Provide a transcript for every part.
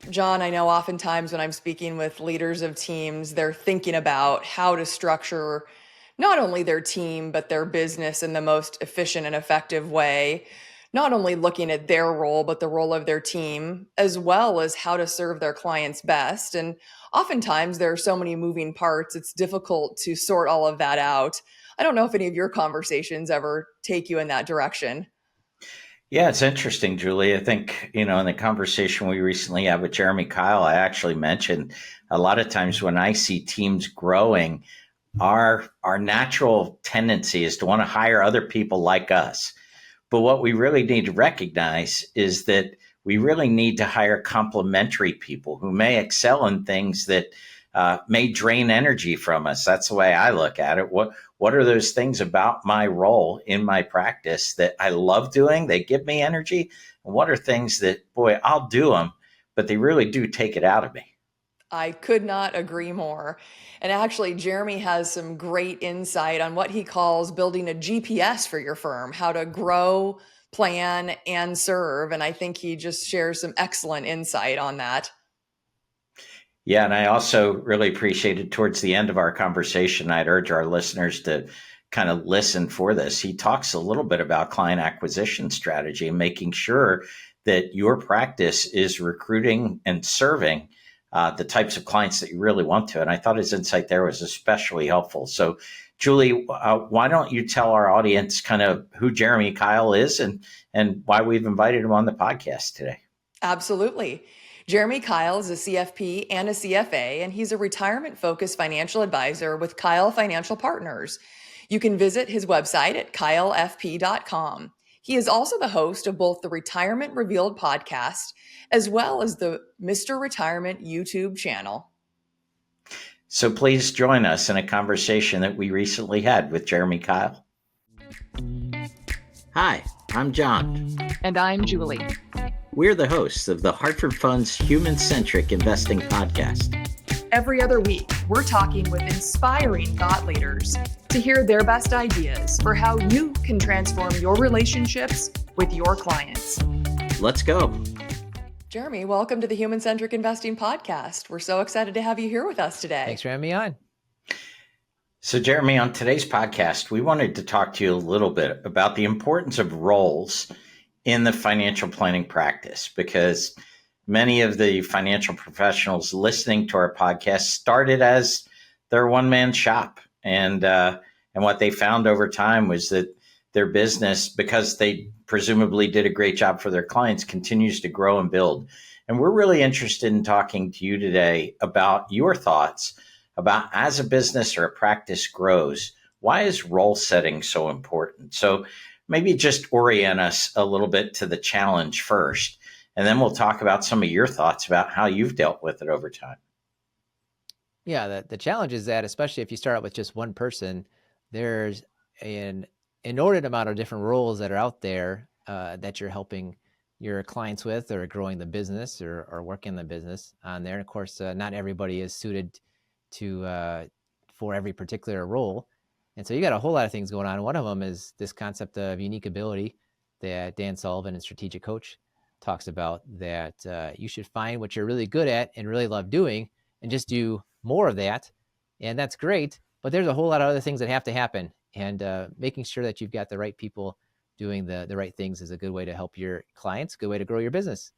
John, I know oftentimes when I'm speaking with leaders of teams, they're thinking about how to structure not only their team, but their business in the most efficient and effective way. Not only looking at their role, but the role of their team, as well as how to serve their clients best. And oftentimes there are so many moving parts, it's difficult to sort all of that out. I don't know if any of your conversations ever take you in that direction. Yeah, it's interesting, Julie. I think, in the conversation we recently had with Jeremy Keil, I actually mentioned a lot of times when I see teams growing, our natural tendency is to want to hire other people like us. But what we really need to recognize is that we really need to hire complementary people who may excel in things that may drain energy from us. That's the way I look at it. What are those things about my role in my practice that I love doing? They give me energy. And what are things that, boy, I'll do them, but they really do take it out of me? I could not agree more. And actually, Jeremy has some great insight on what he calls building a GPS for your firm, how to grow, plan, and serve. And I think he just shares some excellent insight on that. Yeah, and I also really appreciated towards the end of our conversation, I'd urge our listeners to kind of listen for this. He talks a little bit about client acquisition strategy and making sure that your practice is recruiting and serving the types of clients that you really want to. And I thought his insight there was especially helpful. So, Julie, why don't you tell our audience kind of who Jeremy Keil is and why we've invited him on the podcast today? Absolutely. Jeremy Keil is a CFP and a CFA, and he's a retirement focused financial advisor with Keil Financial Partners. You can visit his website at keilfp.com. He is also the host of both the Retirement Revealed podcast as well as the Mr. Retirement YouTube channel. So please join us in a conversation that we recently had with Jeremy Keil. Hi, I'm John. And I'm Julie. We're the hosts of the Hartford Fund's Human-Centric Investing podcast. Every other week, we're talking with inspiring thought leaders to hear their best ideas for how you can transform your relationships with your clients. Let's go. Jeremy, welcome to the Human-Centric Investing podcast. We're so excited to have you here with us today. Thanks for having me on. So, Jeremy, on today's podcast, we wanted to talk to you a little bit about the importance of roles in the financial planning practice, because many of the financial professionals listening to our podcast started as their one-man shop. And what they found over time was that their business, because they presumably did a great job for their clients, continues to grow and build. And we're really interested in talking to you today about your thoughts about, as a business or a practice grows, why is role setting so important? So maybe just orient us a little bit to the challenge first, and then we'll talk about some of your thoughts about how you've dealt with it over time. Yeah, the challenge is that, especially if you start out with just one person, there's an inordinate amount of different roles that are out there that you're helping your clients with, or growing the business, or working the business on there. And of course, not everybody is suited to for every particular role. And so you got a whole lot of things going on. One of them is this concept of unique ability that Dan Sullivan in Strategic Coach talks about, that you should find what you're really good at and really love doing and just do more of that. And that's great, but there's a whole lot of other things that have to happen. And making sure that you've got the right people doing the right things is a good way to help your clients, good way to grow your business.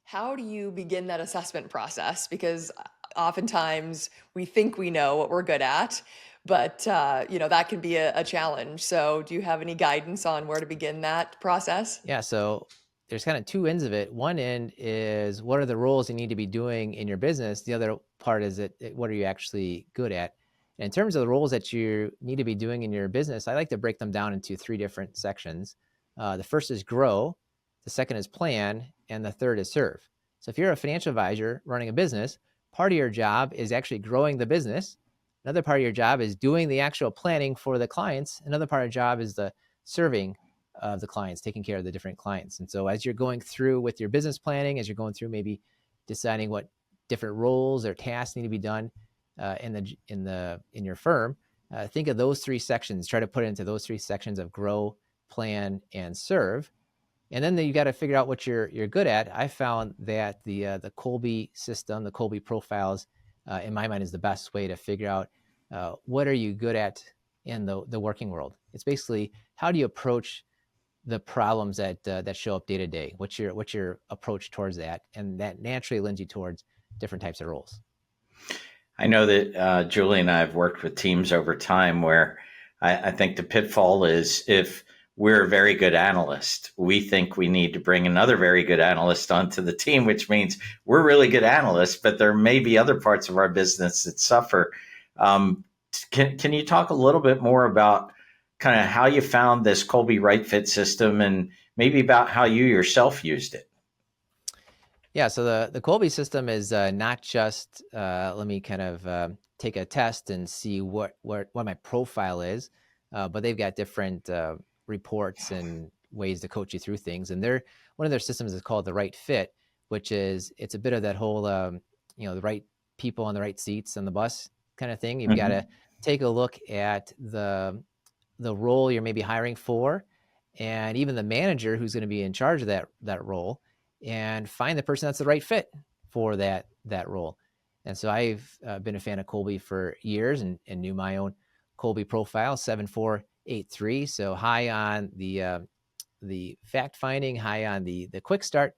How do you begin that assessment process? Because oftentimes we think we know what we're good at, but that can be a challenge. So do you have any guidance on where to begin that process? Yeah, so there's kind of two ends of it. One end is, what are the roles you need to be doing in your business? The other part is what are you actually good at? And in terms of the roles that you need to be doing in your business, I like to break them down into three different sections. The first is grow, the second is plan, and the third is serve. So if you're a financial advisor running a business, part of your job is actually growing the business. Another part of your job is doing the actual planning for the clients. Another part of your job is the serving of the clients, taking care of the different clients. And so as you're going through with your business planning, as you're going through maybe deciding what different roles or tasks need to be done in your firm, think of those three sections, try to put it into those three sections of grow, plan, and serve. And then you got to figure out what you're good at. I found that the Kolbe system, the Kolbe profiles, in my mind, is the best way to figure out what are you good at in the working world. It's basically, how do you approach the problems that show up day to day? What's your approach towards that? And that naturally lends you towards different types of roles. I know that Julie and I have worked with teams over time where I think the pitfall is, if we're a very good analyst, we think we need to bring another very good analyst onto the team, which means we're really good analysts, but there may be other parts of our business that suffer. Can you talk a little bit more about kind of how you found this Kolbe Right Fit system, and maybe about how you yourself used it? Yeah, so the Kolbe system is not just let me kind of take a test and see what my profile is, but they've got different reports and ways to coach you through things. And one of their systems is called the Right Fit, which is, it's a bit of that whole the right people on the right seats on the bus kind of thing. You've got to take a look at the role you're maybe hiring for, and even the manager who's going to be in charge of that role, and find the person that's the right fit for that role. And so I've been a fan of Kolbe for years, and knew my own Kolbe profile, 7483. So high on the fact finding, high on the quick start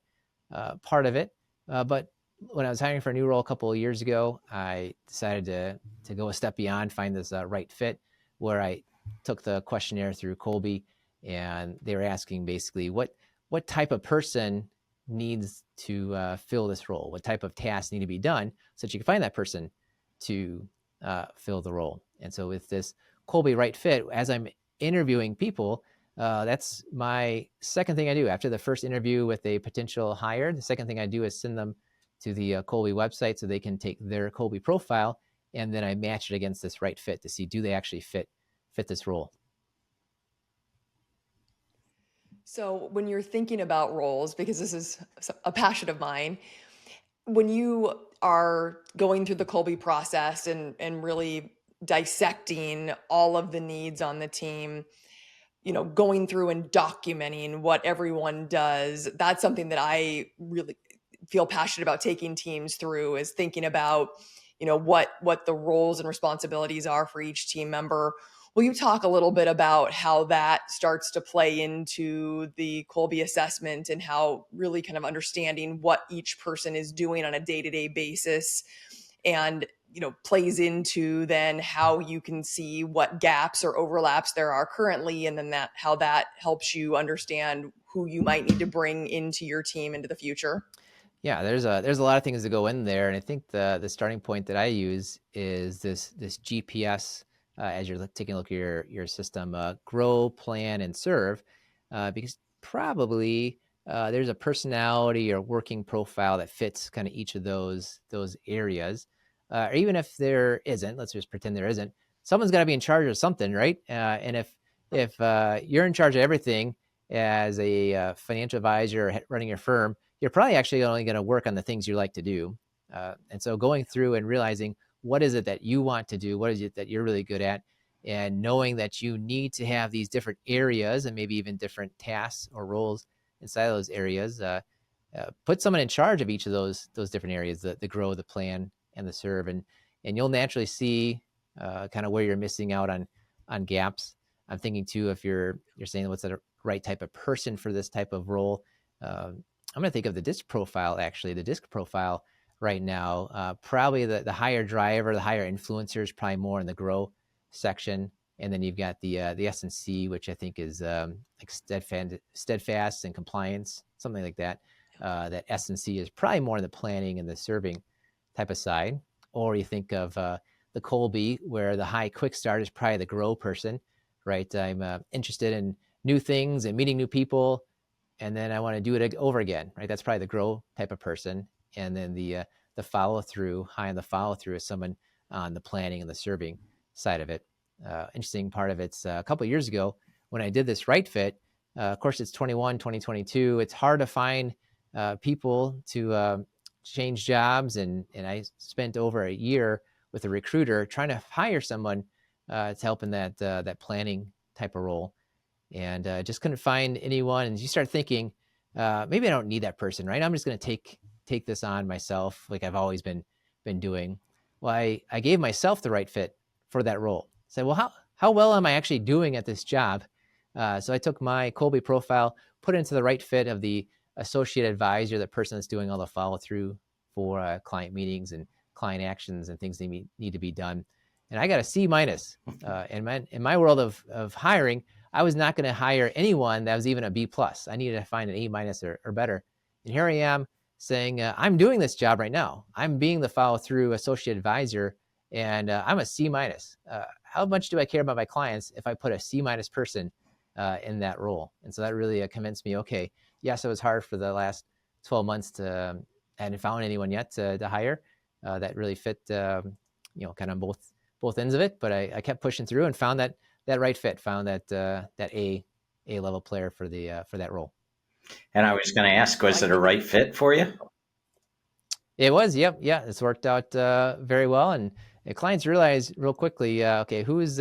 part of it. But when I was hiring for a new role a couple of years ago, I decided to go a step beyond, find this right fit, where I took the questionnaire through Kolbe, and they were asking basically what type of person needs to fill this role, what type of tasks need to be done, so that you can find that person to fill the role. And so with this Kolbe Right Fit, as I'm interviewing people, that's my second thing I do. After the first interview with a potential hire, the second thing I do is send them to the Kolbe website so they can take their Kolbe profile, and then I match it against this right fit to see, do they actually fit this role. So when you're thinking about roles, because this is a passion of mine, when you are going through the Kolbe process and really dissecting all of the needs on the team, going through and documenting what everyone does, that's something that I really feel passionate about taking teams through, is thinking about, what the roles and responsibilities are for each team member. Will you talk a little bit about how that starts to play into the Kolbe assessment, and how really kind of understanding what each person is doing on a day-to-day basis, and plays into then how you can see what gaps or overlaps there are currently, and then how that helps you understand who you might need to bring into your team into the future? Yeah, there's a lot of things that go in there, and I think the starting point that I use is this GPS, as you're taking a look at your system, grow, plan, and serve, because probably there's a personality or working profile that fits kind of each of those areas, or even if there isn't, let's just pretend there isn't. Someone's got to be in charge of something, right? And if you're in charge of everything as a financial advisor or running your firm, you're probably actually only going to work on the things you like to do. And so going through and realizing what is it that you want to do, what is it that you're really good at, and knowing that you need to have these different areas and maybe even different tasks or roles inside of those areas. Put someone in charge of each of those different areas, the grow, the plan, and the serve, and you'll naturally see kind of where you're missing out on gaps. I'm thinking too, if you're saying what's the right type of person for this type of role, I'm going to think of the disc profile, actually. The disc profile right now, probably the higher driver, the higher influencer is probably more in the grow section. And then you've got the S&C, which I think is like steadfast and compliance, something like that. That S&C is probably more in the planning and the serving type of side. Or you think of the Kolbe, where the high quick start is probably the grow person, right? I'm interested in new things and meeting new people, and then I want to do it over again, right? That's probably the grow type of person. And then the follow through, high on the follow through, is someone on the planning and the serving side of it. Interesting part of it's a couple of years ago when I did this right fit. Of course, it's 2022. It's hard to find people to change jobs, and I spent over a year with a recruiter trying to hire someone to help in that planning type of role, and just couldn't find anyone. And you start thinking, maybe I don't need that person, right? I'm just going to take this on myself, like I've always been doing. Well, I gave myself the right fit for that role. Said, well, how well am I actually doing at this job? So I took my Kolbe profile, put it into the right fit of the associate advisor, the person that's doing all the follow through for client meetings and client actions and things that need to be done. And I got a C minus. In my world of hiring, I was not going to hire anyone that was even a B plus. I needed to find an A minus or better. And here I am saying, I'm doing this job right now. I'm being the follow through associate advisor, and I'm a C minus. How much do I care about my clients if I put a C minus person in that role? And so that really convinced me, okay, yes, it was hard for the last 12 months to, I hadn't found anyone yet to hire that really fit, kind of both ends of it. But I kept pushing through and found that right fit, found that A level player for that role. And I was going to ask, was it a right fit for you? It was, yep, yeah. It's worked out very well, and clients realize real quickly, okay, who's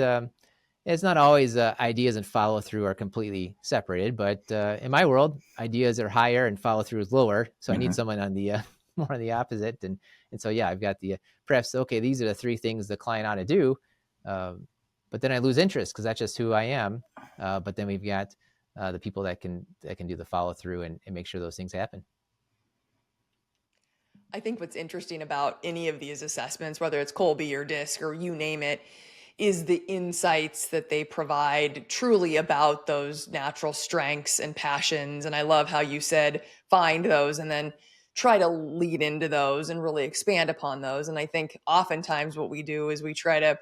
it's not always ideas and follow through are completely separated, but in my world, ideas are higher and follow through is lower. So I need someone on the more on the opposite, and so yeah, I've got the perhaps okay, these are the three things the client ought to do, but then I lose interest because that's just who I am. But then we've got the people that can do the follow through and make sure those things happen. I think what's interesting about any of these assessments, whether it's Kolbe or DISC or you name it, is the insights that they provide truly about those natural strengths and passions. And I love how you said find those and then try to lead into those and really expand upon those. And I think oftentimes what we do is we try to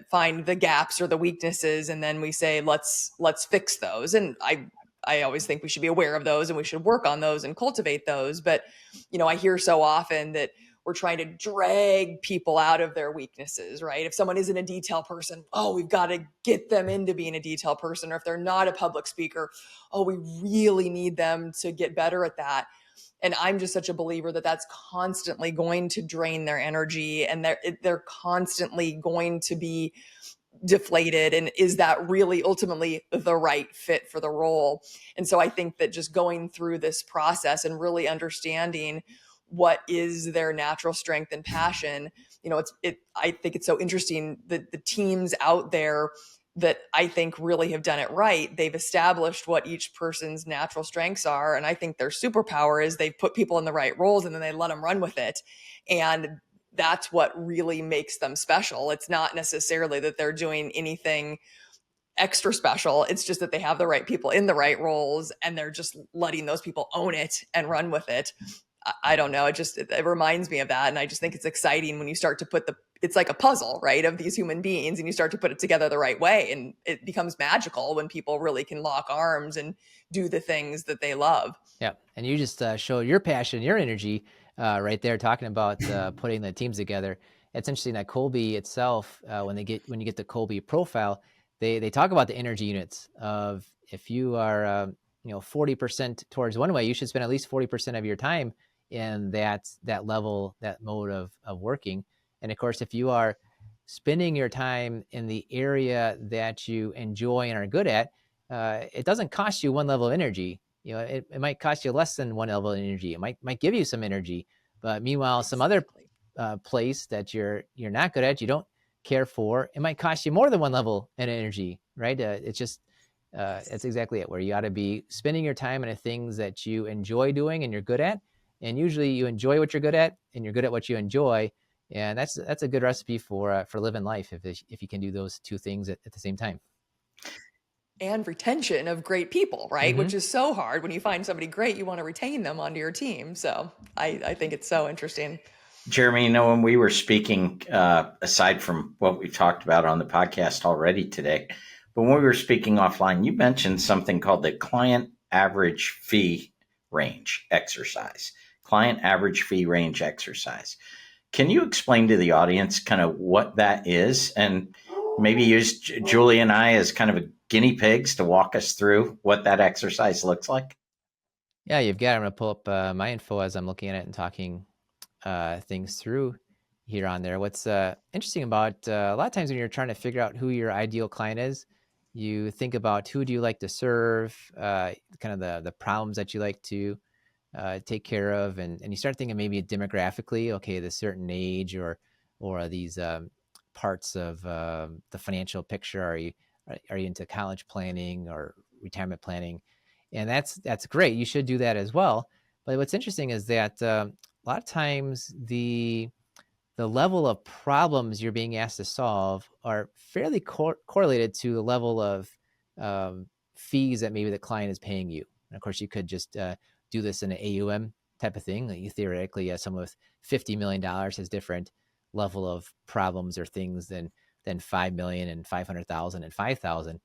find the gaps or the weaknesses, and then we say let's fix those. And I always think we should be aware of those and we should work on those and cultivate those. But I hear so often that we're trying to drag people out of their weaknesses, right? If someone isn't a detail person, oh, we've got to get them into being a detail person. Or if they're not a public speaker, oh, we really need them to get better at that. And I'm just such a believer that that's constantly going to drain their energy, and they're constantly going to be deflated. And is that really ultimately the right fit for the role? And so I think that just going through this process and really understanding what is their natural strength and passion, I think it's so interesting that the teams out there that I think really have done it right, they've established what each person's natural strengths are. And I think their superpower is they've put people in the right roles and then they let them run with it. And that's what really makes them special. It's not necessarily that they're doing anything extra special. It's just that they have the right people in the right roles and they're just letting those people own it and run with it. I don't know. It reminds me of that. And I just think it's exciting when you start to it's like a puzzle, right, of these human beings, and you start to put it together the right way. And it becomes magical when people really can lock arms and do the things that they love. Yeah. And you just show your passion, your energy right there, talking about putting the teams together. It's interesting that Kolbe itself, when you get the Kolbe profile, they talk about the energy units of if you are 40% towards one way, you should spend at least 40% of your time in that level, that mode of working. And of course, if you are spending your time in the area that you enjoy and are good at, it doesn't cost you one level of energy. It might cost you less than one level of energy. It might give you some energy, but meanwhile, some other place that you're not good at, you don't care for, it might cost you more than one level in energy, right? It's just that's exactly it, where you ought to be spending your time in the things that you enjoy doing and you're good at. And usually you enjoy what you're good at and you're good at what you enjoy. And that's a good recipe for living life if you can do those two things at the same time. And retention of great people, right? Which is so hard. When you find somebody great, you want to retain them onto your team. So I think it's so interesting. Jeremy, when we were speaking, aside from what we talked about on the podcast already today, but when we were speaking offline, you mentioned something called the client average fee range exercise. Client average fee range exercise. Can you explain to the audience kind of what that is, and maybe use Julie and I as kind of a guinea pigs to walk us through what that exercise looks like? Yeah, you've got it. I'm going to pull up my info as I'm looking at it and talking things through here on there. What's interesting about a lot of times when you're trying to figure out who your ideal client is, you think about who do you like to serve, kind of the problems that you like to take care of, and you start thinking maybe demographically, okay, this certain age or these parts of the financial picture. Are you into college planning or retirement planning? And that's great. You should do that as well. But what's interesting is that a lot of times the level of problems you're being asked to solve are fairly correlated to the level of fees that maybe the client is paying you. And of course, you could just do this in an AUM type of thing. Like you theoretically, someone with $50 million has different level of problems or things than 5 million and 500,000 and 5,000.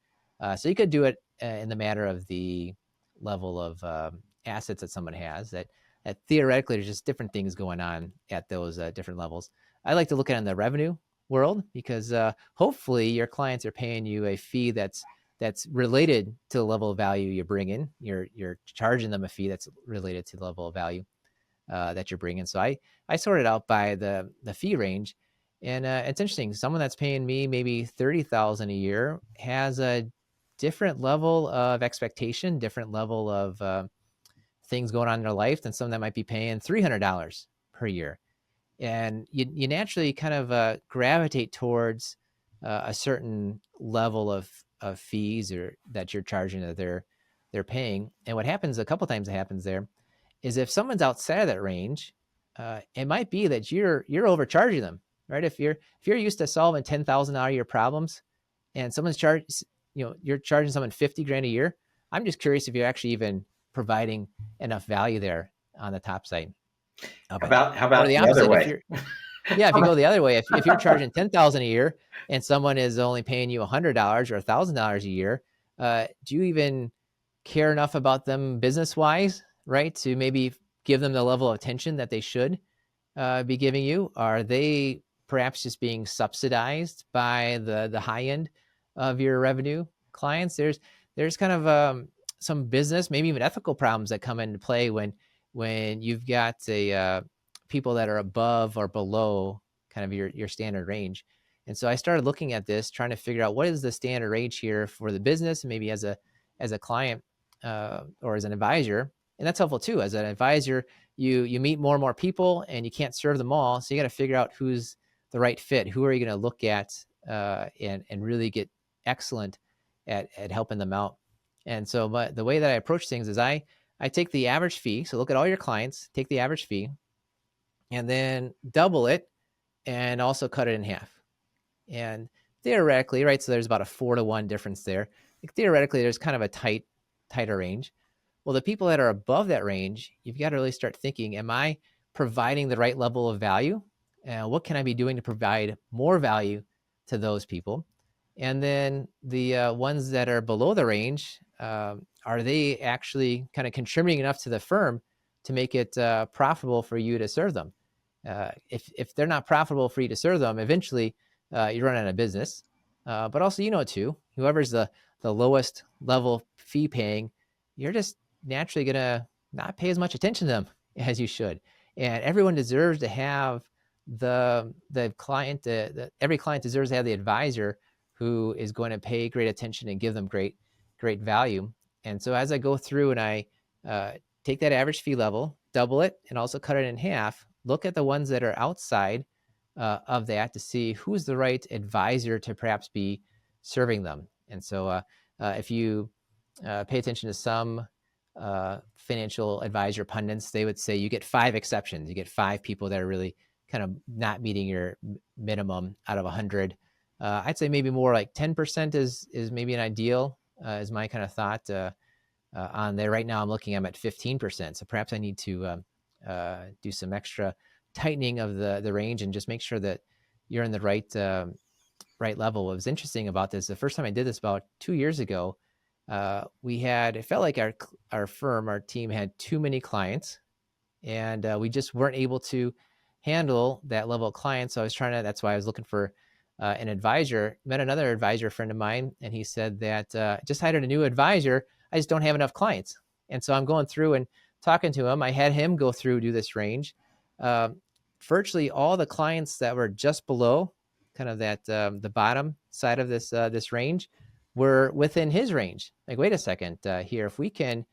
So you could do it in the matter of the level of assets that someone has. That theoretically, there's just different things going on at those different levels. I like to look at it in the revenue world because hopefully your clients are paying you a fee that's related to the level of value you bring in. You're charging them a fee that's related to the level of value that you're bringing. So I sort it out by the fee range, and it's interesting. Someone that's paying me maybe $30,000 a year has a different level of expectation, different level of things going on in their life than someone that might be paying $300 per year. And you naturally kind of gravitate towards a certain level of fees or that you're charging that they're paying. And what happens a couple times, it happens there is if someone's outside of that range, it might be that you're overcharging them, right? If you're used to solving $10,000 out of your problems, and someone's you're charging someone 50 grand a year. I'm just curious if you're actually even providing enough value there on the top side. How But or about the the other opposite, if way? you're if you go the other way, if you're charging 10,000 a year and someone is only paying you $100 or $1,000 a year, do you even care enough about them business wise, right? To maybe give them the level of attention that they should be giving you? Are they perhaps just being subsidized by the high end of your revenue clients? There's kind of some business, maybe even ethical problems that come into play when you've got people that are above or below kind of your standard range. And so I started looking at this, trying to figure out what is the standard range here for the business, maybe as a client or as an advisor. And that's helpful too. As an advisor, you meet more and more people, and you can't serve them all. So you got to figure out who's the right fit. Who are you going to look at and really get excellent at helping them out? And so the way that I approach things is I take the average fee. So look at all your clients, take the average fee, and then double it, and also cut it in half. And theoretically, right, so there's about a 4-to-1 difference there. Theoretically, there's kind of a tighter range. Well, the people that are above that range, you've got to really start thinking, am I providing the right level of value? What can I be doing to provide more value to those people? And then the ones that are below the range, are they actually kind of contributing enough to the firm to make it profitable for you to serve them? If they're not profitable for you to serve them, eventually you run out of business. But also, too, whoever's the lowest level fee paying, you're just naturally going to not pay as much attention to them as you should. And everyone deserves to have the client, every client deserves to have the advisor who is going to pay great attention and give them great value. And so as I go through and I take that average fee level, double it, and also cut it in half, look at the ones that are outside of that to see who's the right advisor to perhaps be serving them. And so if you pay attention to some financial advisor pundits, they would say you get 5 exceptions. You get 5 people that are really kind of not meeting your minimum out of 100. I'd say maybe more like 10% is maybe an ideal, is my kind of thought on there. Right now I'm looking, I'm at 15%. So perhaps I need to do some extra tightening of the range and just make sure that you're in the right level. What was interesting about this, the first time I did this about 2 years ago, it felt like our team had too many clients, and we just weren't able to handle that level of clients. So that's why I was looking for an advisor. Met another advisor friend of mine, and he said that just hired a new advisor. I just don't have enough clients. And so I'm going through and talking to him. I had him do this range. virtually all the clients that were just below kind of that the bottom side of this range were within his range. Like, wait a second here, if we can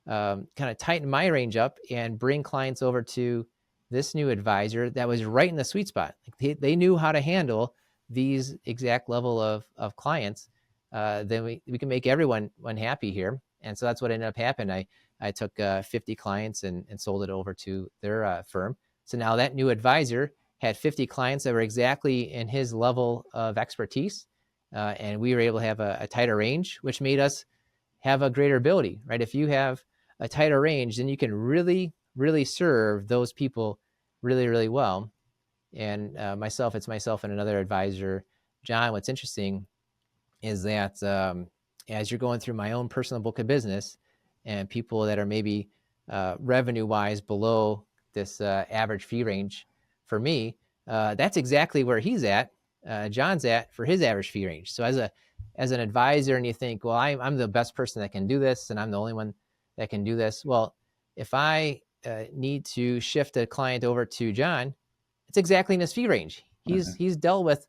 kind of tighten my range up and bring clients over to this new advisor that was right in the sweet spot. Like they knew how to handle these exact level of clients, then we can make everyone happy here. And so that's what ended up happening. I took 50 clients and sold it over to their firm. So now that new advisor had 50 clients that were exactly in his level of expertise. And we were able to have a tighter range, which made us have a greater ability, right? If you have a tighter range, then you can really, really serve those people really, really well. And it's myself and another advisor, John. What's interesting is that as you're going through my own personal book of business and people that are maybe revenue-wise below this average fee range for me, that's exactly where he's at, John's at for his average fee range. So as an advisor, and you think, well, I'm the best person that can do this, and I'm the only one that can do this. Well, if I need to shift a client over to John, it's exactly in his fee range. He's dealt with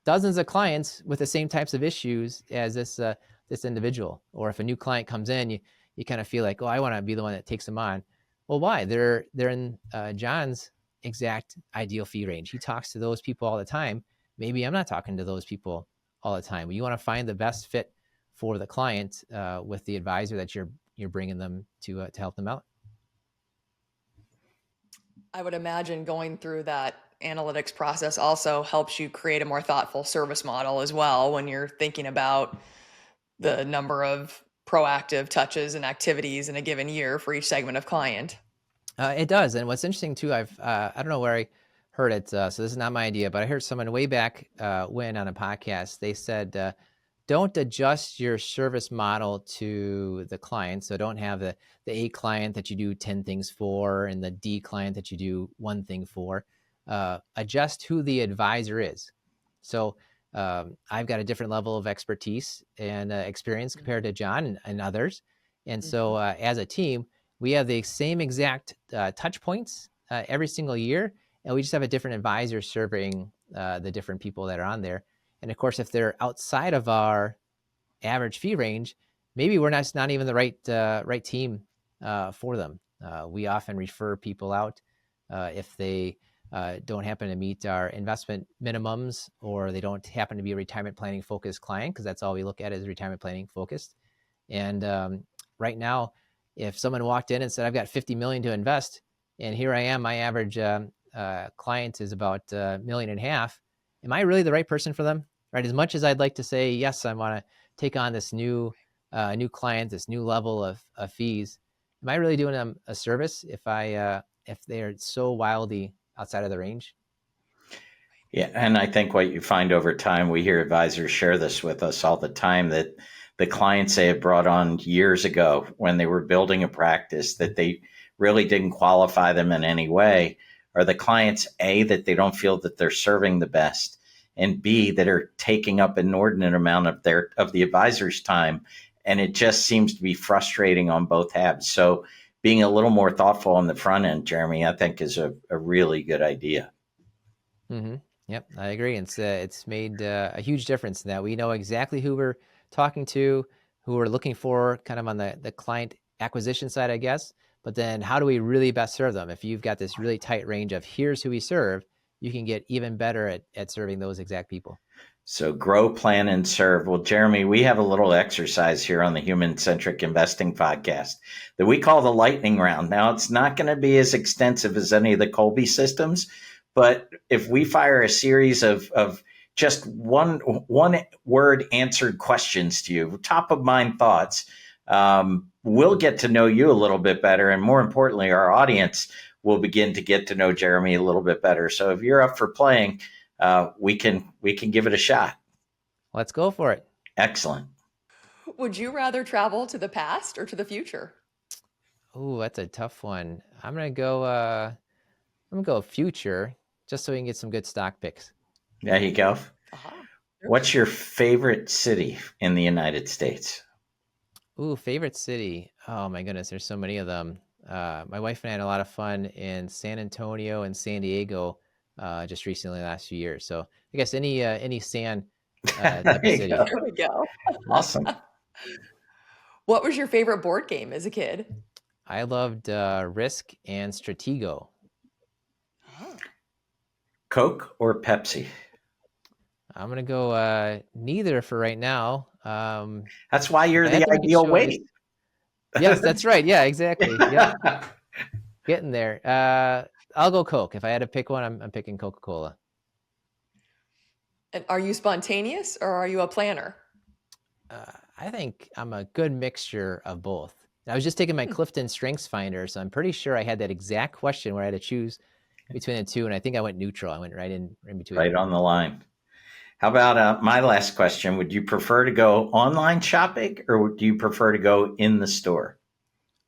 dozens of clients with the same types of issues as this individual. Or if a new client comes in, you kind of feel like, oh, I want to be the one that takes them on. Well, why? They're in John's exact ideal fee range. He talks to those people all the time. Maybe I'm not talking to those people all the time. You want to find the best fit for the client with the advisor that you're bringing them to help them out. I would imagine going through that analytics process also helps you create a more thoughtful service model as well when you're thinking about the number of proactive touches and activities in a given year for each segment of client. It does. And what's interesting too, I don't know where I heard it, so this is not my idea, but I heard someone way back when on a podcast, they said, don't adjust your service model to the client. So don't have the A client that you do 10 things for and the D client that you do one thing for. Adjust who the advisor is. So I've got a different level of expertise and experience compared to John and others. And so as a team, we have the same exact touch points every single year, and we just have a different advisor serving the different people that are on there. And of course, if they're outside of our average fee range, maybe we're not even the right team for them. We often refer people out if they don't happen to meet our investment minimums, or they don't happen to be a retirement planning focused client, because that's all we look at is retirement planning focused. And right now, if someone walked in and said, I've got 50 million to invest, and here I am, my average client is about $1.5 million. Am I really the right person for them? Right? As much as I'd like to say, yes, I want to take on this new client, this new level of fees, am I really doing them a service if they're so wildly outside of the range? Yeah, and I think what you find over time, we hear advisors share this with us all the time, that the clients they had brought on years ago when they were building a practice that they really didn't qualify them in any way are the clients, A, that they don't feel that they're serving the best, and B, that are taking up an inordinate amount of the advisor's time. And it just seems to be frustrating on both halves. So being a little more thoughtful on the front end, Jeremy, I think is a really good idea. Mm-hmm. Yep, I agree. It's made a huge difference in that we know exactly who we're talking to, who we're looking for, kind of on the client acquisition side, I guess. But then how do we really best serve them? If you've got this really tight range of here's who we serve, you can get even better at serving those exact people. So grow, plan, and serve. Well, Jeremy, we have a little exercise here on the Human Centric Investing podcast that we call the lightning round. Now, it's not going to be as extensive as any of the Colby systems, but if we fire a series of just one word answered questions to you, top of mind thoughts, we'll get to know you a little bit better. And more importantly, our audience will begin to get to know Jeremy a little bit better. So if you're up for playing, we can give it a shot. Let's go for it. Excellent. Would you rather travel to the past or to the future? Oh, that's a tough one. I'm gonna go future, just so we can get some good stock picks. There you go. What's your favorite city in the United States? Ooh, favorite city. Oh my goodness, there's so many of them. My wife and I had a lot of fun in San Antonio and San Diego just recently, last few years. So I guess any sand type There of you city. go. There we go. Awesome. What was your favorite board game as a kid? I loved Risk and Stratego. Coke or Pepsi? I'm gonna go neither for right now. That's why If you're I had the to make a ideal choice, weight. yes, that's right. Yeah, exactly. Yep, Yeah. getting there. I'll go Coke. If I had to pick one, I'm picking Coca-Cola. And are you spontaneous or are you a planner? I think I'm a good mixture of both. I was just taking my Clifton Strengths Finder, so I'm pretty sure I had that exact question where I had to choose between the two, and I think I went neutral. I went right in between. Right on the line. How about my last question? Would you prefer to go online shopping or do you prefer to go in the store?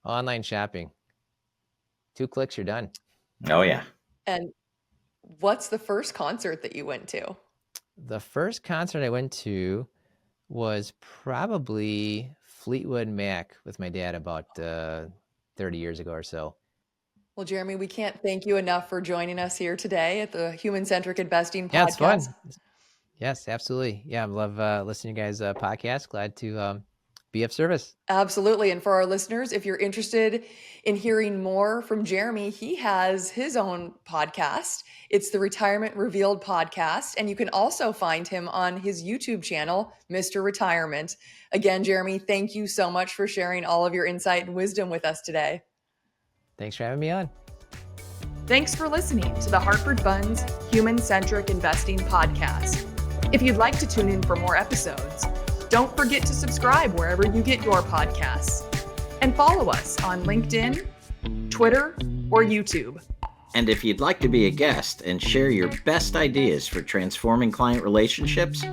Online shopping. 2 clicks, you're done. Oh, yeah. And what's the first concert that you went to? The first concert I went to was probably Fleetwood Mac with my dad about 30 years ago or so. Well, Jeremy, we can't thank you enough for joining us here today at the Human Centric Investing Yeah, it's Podcast. fun. Yes, absolutely. Yeah, I love listening to you guys' podcast. Glad to be of service. Absolutely. And for our listeners, if you're interested in hearing more from Jeremy, he has his own podcast. It's the Retirement Revealed podcast. And you can also find him on his YouTube channel, Mr. Retirement. Again, Jeremy, thank you so much for sharing all of your insight and wisdom with us today. Thanks for having me on. Thanks for listening to the Hartford Funds Human Centric Investing Podcast. If you'd like to tune in for more episodes, don't forget to subscribe wherever you get your podcasts and follow us on LinkedIn, Twitter, or YouTube. And if you'd like to be a guest and share your best ideas for transforming client relationships,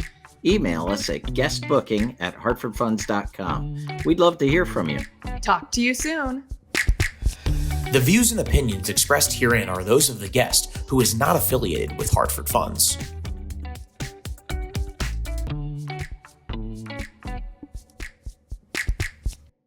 email us at guestbooking@hartfordfunds.com. We'd love to hear from you. Talk to you soon. The views and opinions expressed herein are those of the guest, who is not affiliated with Hartford Funds.